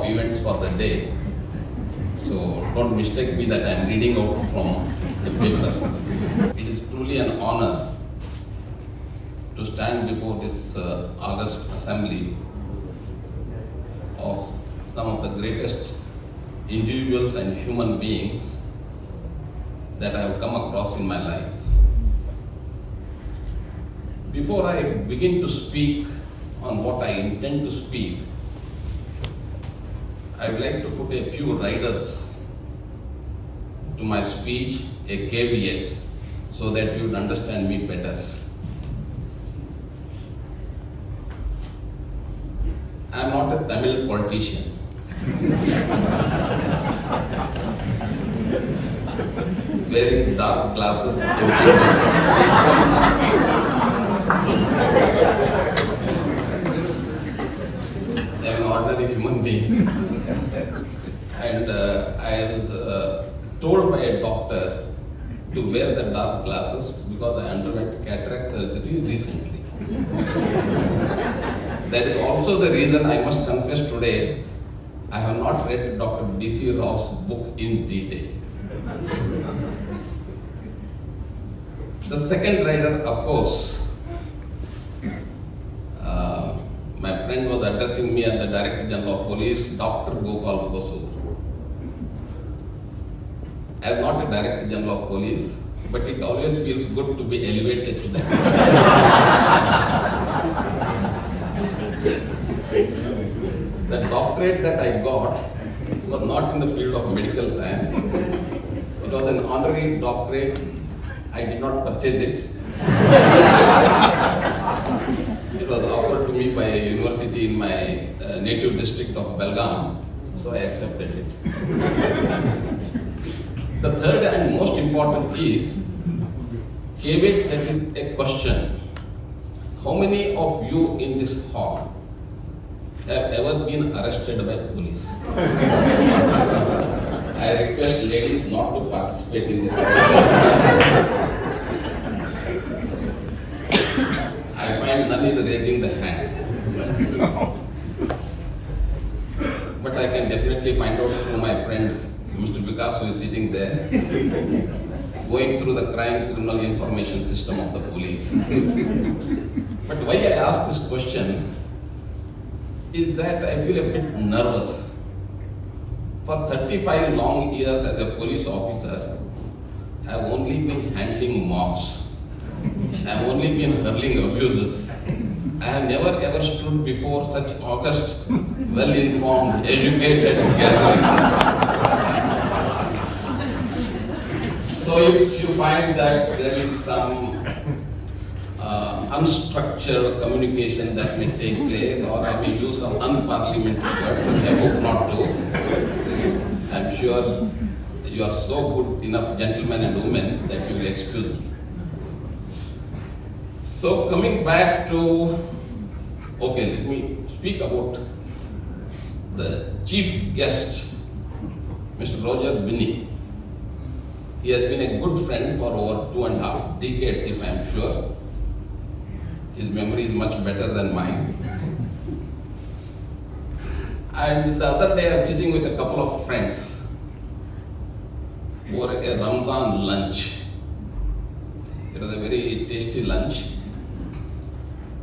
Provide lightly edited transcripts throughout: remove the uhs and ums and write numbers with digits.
of events for the day. So don't mistake me that I am reading out from the paper. It is truly an honor to stand before this august assembly of some of the greatest individuals and human beings that I have come across in my life. Before I begin to speak on what I intend to speak, I would like to put a few riders to my speech, a caveat, so that you would understand me better. I am not a Tamil politician. Wearing dark glasses I am an ordinary human being. And I was told by a doctor to wear the dark glasses because I underwent cataract surgery recently. That is also the reason I must confess today, I have not read Dr. D.C. Rao's book in detail. The second rider, of course, my friend was addressing me as the Director General of Police, Dr. Gopal Hosur. As not a Director General of Police, but it always feels good to be elevated to that. The doctorate that I got was not in the field of medical science. It was an honorary doctorate. I did not purchase it. It was offered to me by a university in my native district of Belgaum, so I accepted it. The third and most important is, caveat, that is a question. How many of you in this hall have ever been arrested by police? I request ladies not to participate in this question. I find none is raising the hand. But I can definitely find out through my friend, Mr. Vikas, who is sitting there, going through the crime criminal information system of the police. But why I ask this question is that I feel a bit nervous. For 35 long years as a police officer, I have only been handling mobs. I have only been hurling abuses. I have never ever stood before such august, well-informed, educated gathering. So if you find that there is some unstructured communication that may take place, or I may use some unparliamentary words, which I hope not to, I'm sure you are so good enough gentlemen and women that you will excuse me. So coming back to, okay, let me speak about the chief guest, Mr. Roger Binney. He has been a good friend for over 2.5 decades, if I am sure. His memory is much better than mine. And the other day I was sitting with a couple of friends over a Ramadan lunch. It was a very tasty lunch,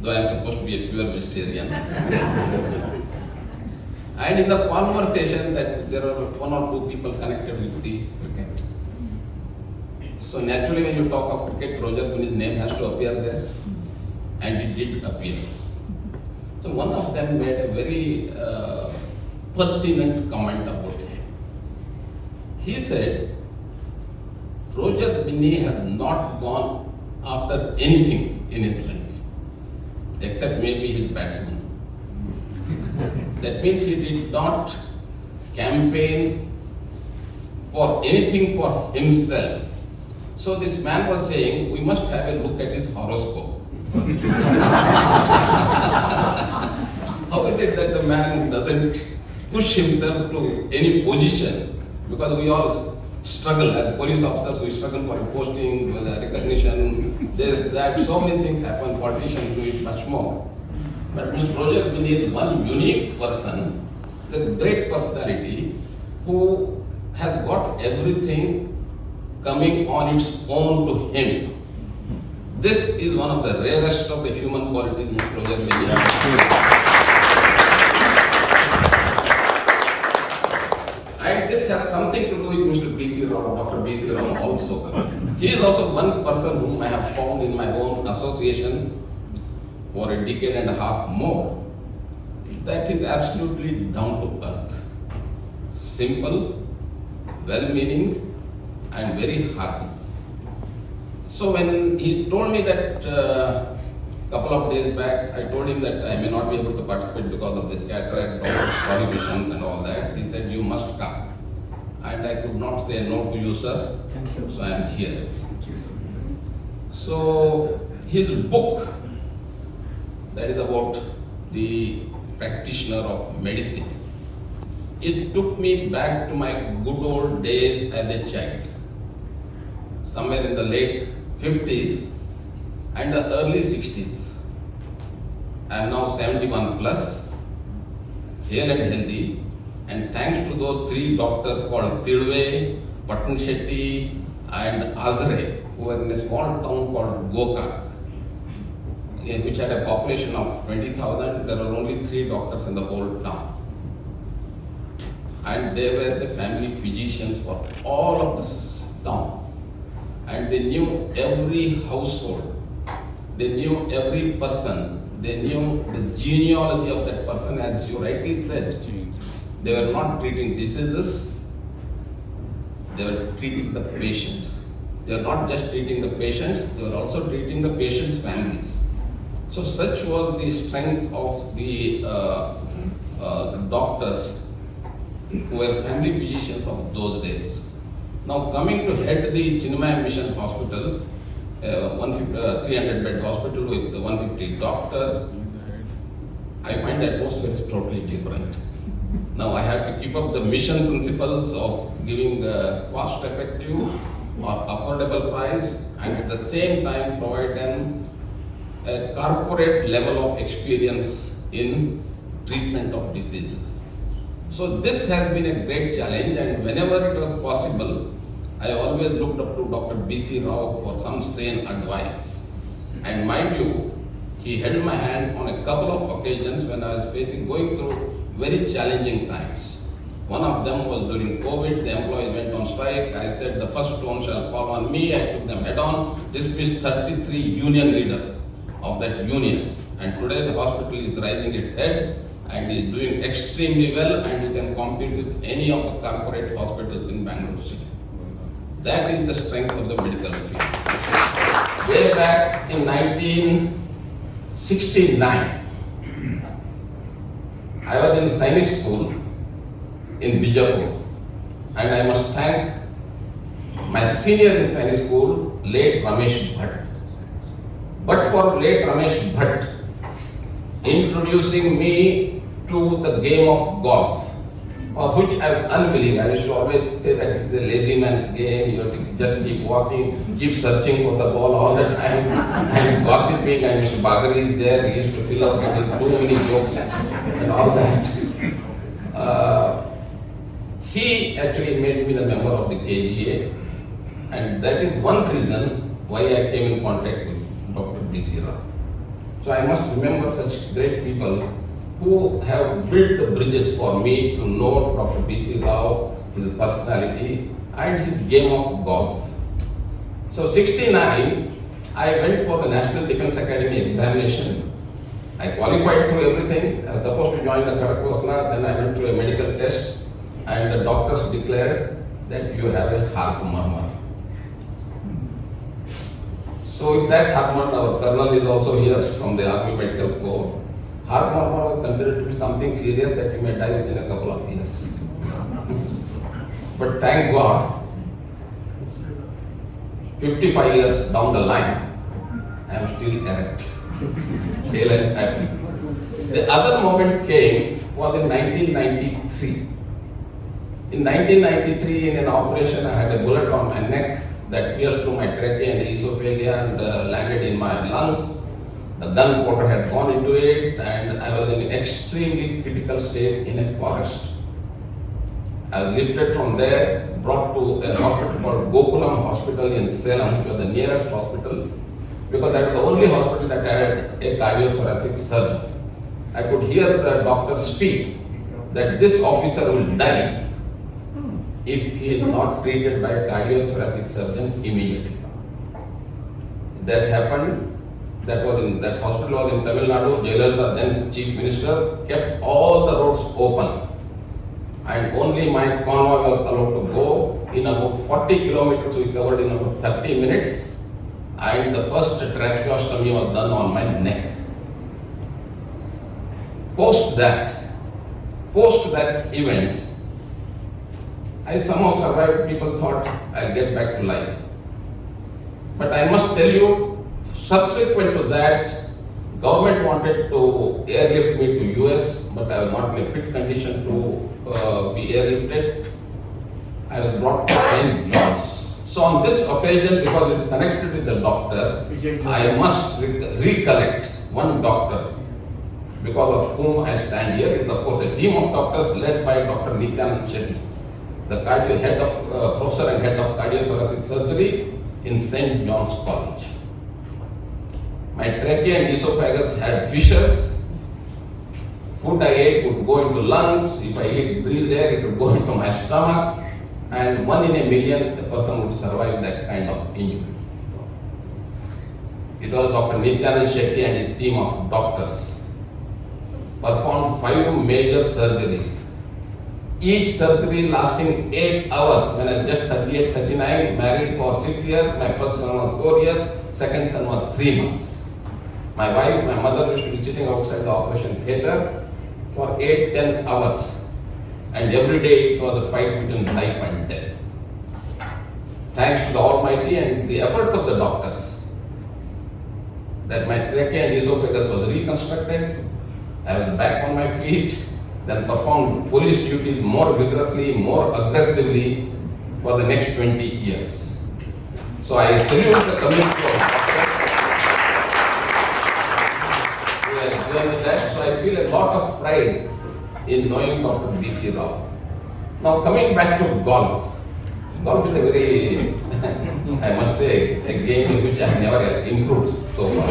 though I am supposed to be a pure vegetarian. And in the conversation that there are one or two people connected with the cricket. So naturally when you talk of cricket, Roger Binney's name has to appear there. And it did appear. So one of them made a very pertinent comment about him. He said, Roger Binney has not gone after anything in his life, except maybe his batsman. That means he did not campaign for anything for himself. So this man was saying, we must have a look at his horoscope. How is it that the man doesn't push himself to any position? Because we all struggle as police officers, we struggle for a posting, recognition, this, that, so many things happen, politicians do it much more. But Mr. Roger Binney is one unique person the great personality who has got everything coming on its own to him. This is one of the rarest of the human qualities Mr. Roger. And this has something to do with Mr. B.C. Rao, Dr. B.C. Rao also. He is also one person whom I have found in my own association for a decade and a half more. That is absolutely down to earth. Simple, well-meaning, and very hearty. So when he told me that couple of days back, I told him that I may not be able to participate because of this cataract prohibitions and all that. He said, you must come. And I could not say no to you, sir. Thank you. So I am here. Thank you. So his book, that is about the practitioner of medicine, it took me back to my good old days as a child. Somewhere in the late 50s and the early 60s. I am now 71 plus, hale and healthy, and thanks to those three doctors called Tidwe, Patan Shetty and Azre, who were in a small town called Gopal, which had a population of 20,000, there were only 3 doctors in the whole town. And they were the family physicians for all of the town. And they knew every household. They knew every person. They knew the genealogy of that person, as you rightly said. They were not treating diseases, they were treating the patients. They were not just treating the patients, they were also treating the patients' families. So such was the strength of the doctors who were family physicians of those days. Now coming to head the Chinmaya Mission Hospital, 300-bed hospital with 150 doctors, I find the atmosphere is totally different. Now I have to keep up the mission principles of giving cost-effective or affordable price, and at the same time provide them a corporate level of experience in treatment of diseases. So this has been a great challenge, and whenever it was possible, I always looked up to Dr. B.C. Rao for some sane advice. And mind you, he held my hand on a couple of occasions when I was going through very challenging times. One of them was during COVID, the employees went on strike. I said the first stone shall fall on me. I took them head on, dismissed 33 union leaders of that union. And today the hospital is rising its head and is doing extremely well, and you can compete with any of the corporate hospitals in Bangalore city. That is the strength of the medical field. Way back in 1969, I was in Sainik school in Bijapur, and I must thank my senior in Sainik school, late Ramesh Bhatt. But for late Ramesh Bhatt introducing me to the game of golf, of which I was unwilling. I used to always say that this is a lazy man's game, you have to just keep walking, keep searching for the ball all the time, and gossiping, and Mr. Bagari is there, he used to fill up with too many jokes and all that. He actually made me the member of the KGA, and that is one reason why I came in contact with Dr. B.C. Rao. So I must remember such great people who have built the bridges for me to know Dr. B.C. Rao, his personality, and his game of golf. So 69, I went for the National Defence Academy examination. I qualified through everything. I was supposed to join the Kadakwasna, then I went through a medical test, and the doctors declared that you have a heart murmur. So with that heart murmur, our colonel is also here from the Army Medical Corps. Heart murmur was considered to be something serious that you may die within a couple of years. But thank God, 55 years down the line, I am still erect, hale and happy. The other moment came was in 1993. In 1993, in an operation, I had a bullet on my neck that pierced through my trachea and esophagus and landed in my lungs. The gunpowder had gone into it, and I was in an extremely critical state in a forest. I was lifted from there, brought to a hospital called Gopal Hospital in Salem, which was the nearest hospital, because that was the only hospital that had a cardiothoracic surgeon. I could hear the doctor speak that this officer will die if he is not treated by a cardiothoracic surgeon immediately. That happened. That hospital was in Tamil Nadu. Jayalalitha, then Chief Minister, kept all the roads open, and only my convoy was allowed to go. In about 40 kilometers we covered in about 30 minutes, and the first tracheostomy was done on my neck. Post that event, I somehow survived. People thought I'll get back to life. But I must tell you, subsequent to that, government wanted to airlift me to US, but I was not in a fit condition to be airlifted. I was brought to St. John's. So on this occasion, because it is connected with the doctors, I must recollect one doctor, because of whom I stand here. It is of course a team of doctors led by Dr. Nityanand Shetty, the professor and head of cardiothoracic surgery in St. John's College. My trachea and esophagus had fissures. Food I ate would go into lungs. If I ate breathe air, it would go into my stomach. And 1 in a million, a person would survive that kind of injury. It was Dr. Nityanand Shetty and his team of doctors performed 5 major surgeries. Each surgery lasting 8 hours. When I was just 38, 39, married for 6 years. My first son was 4 years, second son was 3 months. My wife, my mother used to be sitting outside the operation theatre for 8-10 hours. And every day it was a fight between life and death. Thanks to the Almighty and the efforts of the doctors, that my trachea and esophagus was reconstructed. I was back on my feet, then performed police duties more vigorously, more aggressively for the next 20 years. So I salute the community of doctors who has done that. So I feel a lot of pride in knowing Dr. B.C. Rao. Now coming back to golf. Golf is a very, I must say, a game in which I have never improved so far.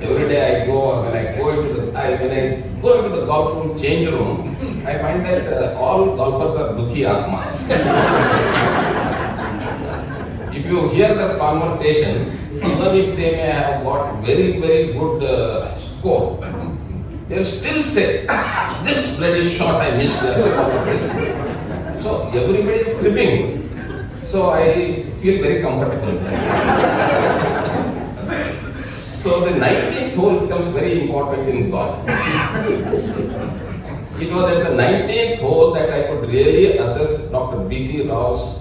Every day I go, when I go into the golf room, change room, I find that all golfers are dukhi atmas. If you hear the conversation, even if they may have got very, very good score, they'll still say, this bloody shot I missed there. So everybody is cribbing. So I feel very comfortable. So the 19th hole becomes very important in golf. It was at the 19th hole that I could really assess Dr. B.C. Rao's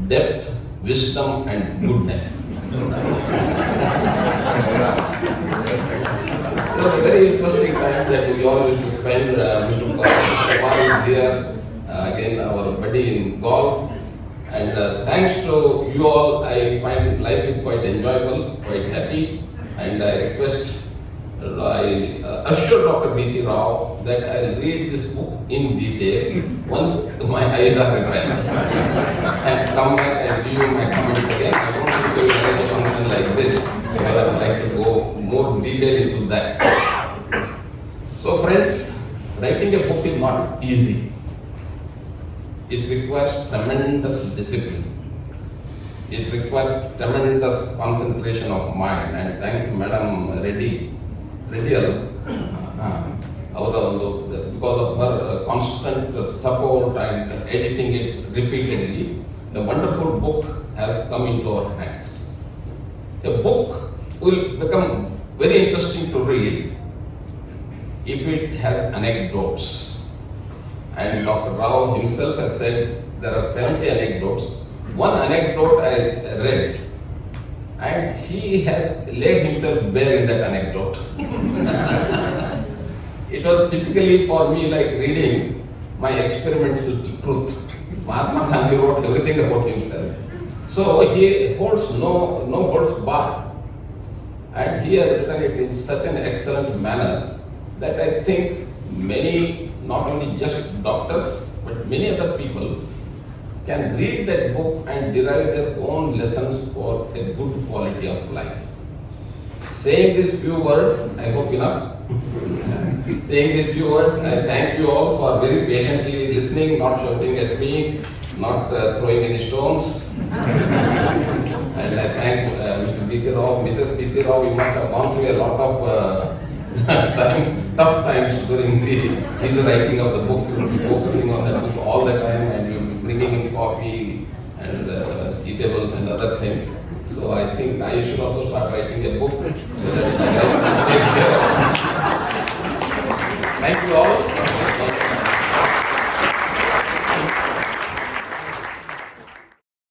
depth, wisdom and goodness. It was a very interesting time that we all used to spend. Mr. Gopal is here, again our buddy in golf. And thanks to you all, I find life is quite enjoyable, quite happy. And I assure Dr. B.C. Rao that I'll read this book in detail once my eyes are repaired. And come back and give you my comments again. I don't want to arrange a function like this, but I would like to go more detail into that. So friends, writing a book is not easy. It requires tremendous discipline. It requires tremendous concentration of mind, and thank Madam Reddy, because of her constant support and editing it repeatedly, a wonderful book has come into our hands. A book will become very interesting to read if it has anecdotes. And Dr. Rao himself has said there are 70 anecdotes. One anecdote I read, and he has laid himself bare in that anecdote. It was typically for me like reading my experimental truth. Mahatma Gandhi wrote everything about himself. So he holds no holds bar. And he has written it in such an excellent manner that I think many, not only just doctors, but many other people can read that book and derive their own lessons for a good quality of life. Saying these few words, I hope enough. Saying these few words, I thank you all for very patiently listening, not shouting at me, not throwing any stones. And I thank Mr. B.C. Rao, Mrs. B.C. Rao. You must have gone through a lot of tough times during his writing of the book. You will be focusing on the book all the time, and you will be bringing in coffee and eatables and other things. So I think I should also start writing a book so that my life takes care of. Thank you all.